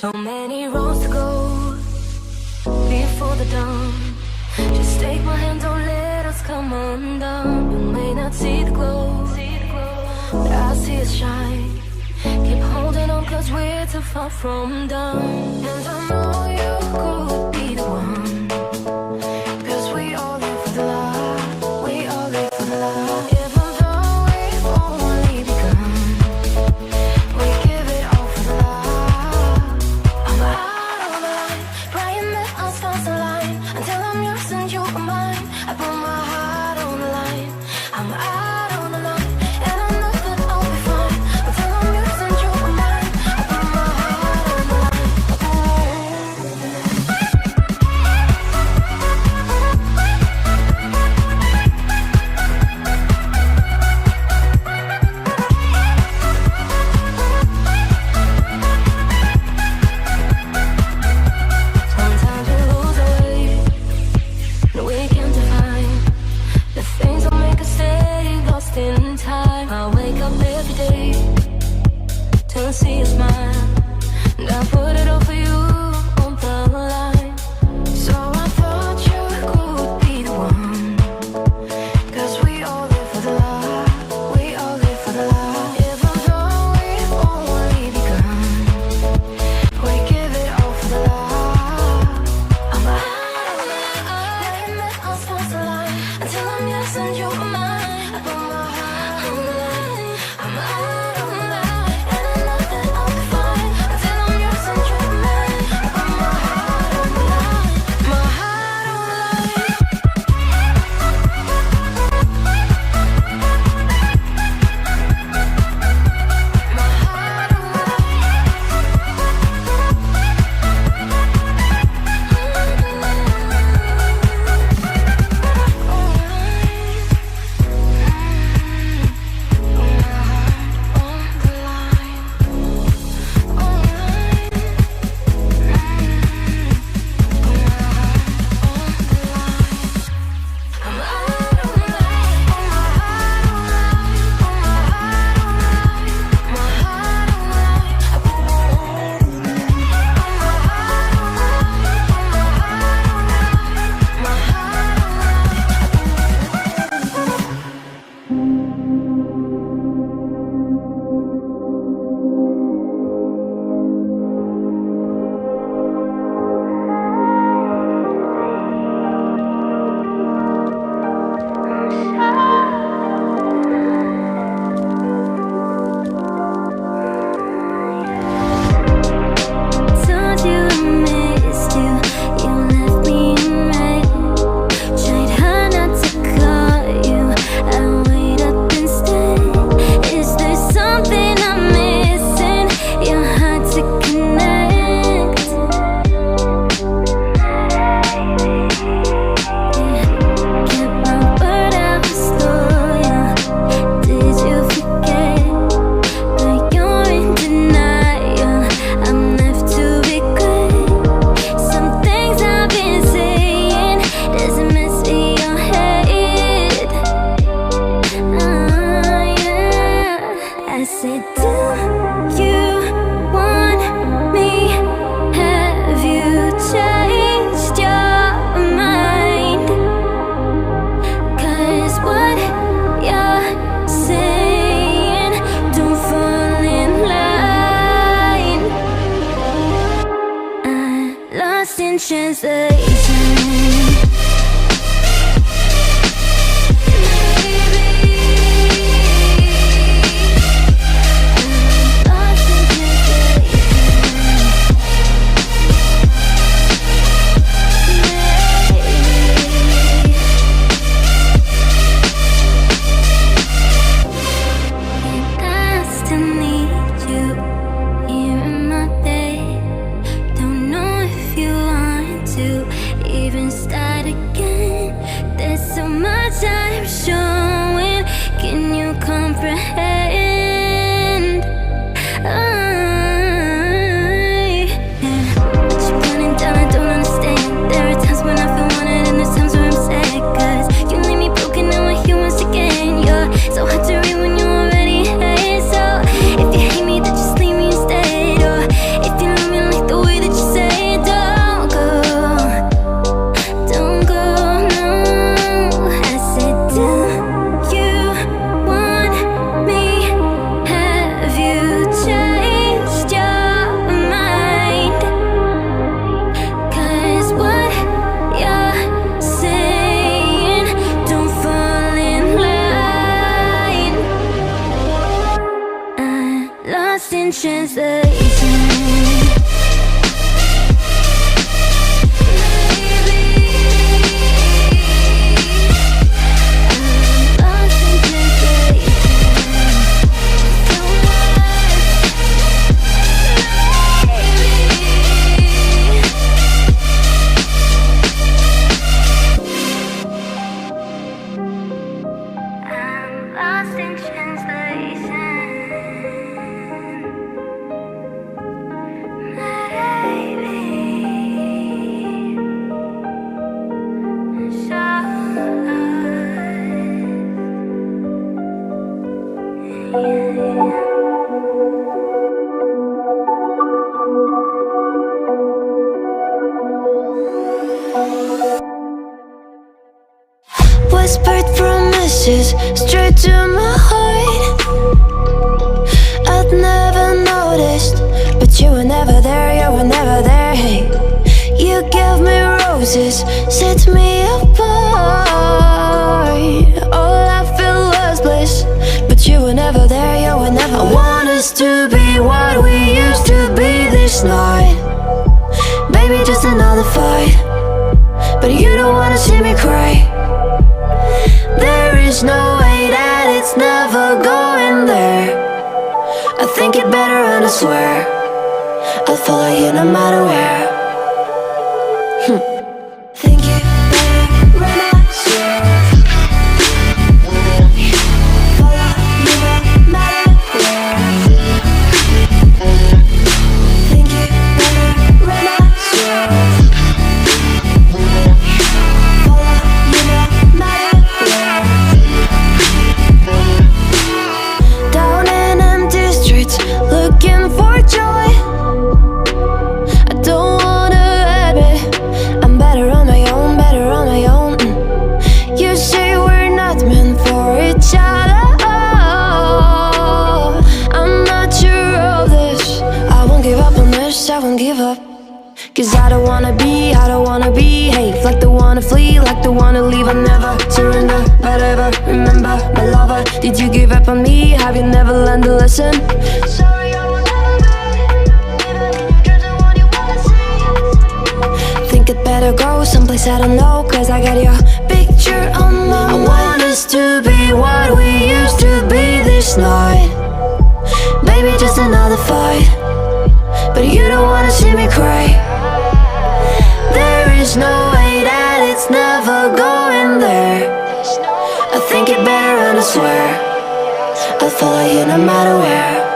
So many roads to go before the dawn. Just take my hand, don't let us come undone. You may not see the glow, but I see it shine. Keep holding on, cause we're too far from done. And I know you could be the one, cause we all live for the love. We all live for the love. Even though we've only begun, we give it all for the love. I'm out on the line, praying that our stars align. Until I'm yours and you are mine, I put my heart on the line. I'm out on the line, and I know that I'll be fine. Until I'm yours and you are mine, I put my heart on the line. Sometimes we lose our way, no we can't define the things that make us stay lost in time. I wake up every day to see a smile, and I put it all for you on the line. So I thought you could be the one, cause we all live for the love. We all live for the love. Even though we've only begun, we give it all for the love. I'm out on the line, praying that our stars align. Until I'm yours and you are mine, I put my heart on the line. I'm out on the line, and I know that I'll be fine. Until I'm yours and you are mine, I put my heart on the line. My heart on the line. My heart on the told you I missed you, you left me in red. Tried hard not to call you, I wait up instead. Is there something I'm missing? You're hard to connect. Kept my word, I was loyal. Did you forget? But you're in denial, I'm left to regret. Some things I've been saying doesn't mess with your head. Yeah. I said, do you want me? Have you changed your mind? Cause what you're saying don't fall in line. I lost in translation. Lost in I still need you here in my bed. Don't know if you want to. roses straight to my heart. I'd never noticed, but you were never there, you were never there. Hey, you gave me roses, set me apart. All I feel was bliss, but you were never there, you were never there. I want us to be what we used to be this night. Baby, just another fight, but you don't wanna see me cry. There is no way that it's never going there. I think it better and I swear I'll follow you no matter where. Think it better and I swear follow you no matter where. Think it better and I swear follow you no matter where. Down in empty streets, looking for joy. I don't wanna admit I'm better on my own, better on my own. You say we're not meant for each other. I'm not sure of this. I won't give up on this, I won't give up. Cause I don't wanna be, I don't wanna behave like the wanna flee, like the wanna leave. I never surrender, but ever remember my lover. Did you give up on me? Have you never learned to listen? Sorry, I will never be, even if you're the one you wanna see. Think it better go someplace I don't know, cause I got your picture on my mind. I want us to be what we used to be this night. Baby, just another fight, but you don't wanna see me cry. There is no way that it's never going there. I think it better and I swear I'll follow you no matter where.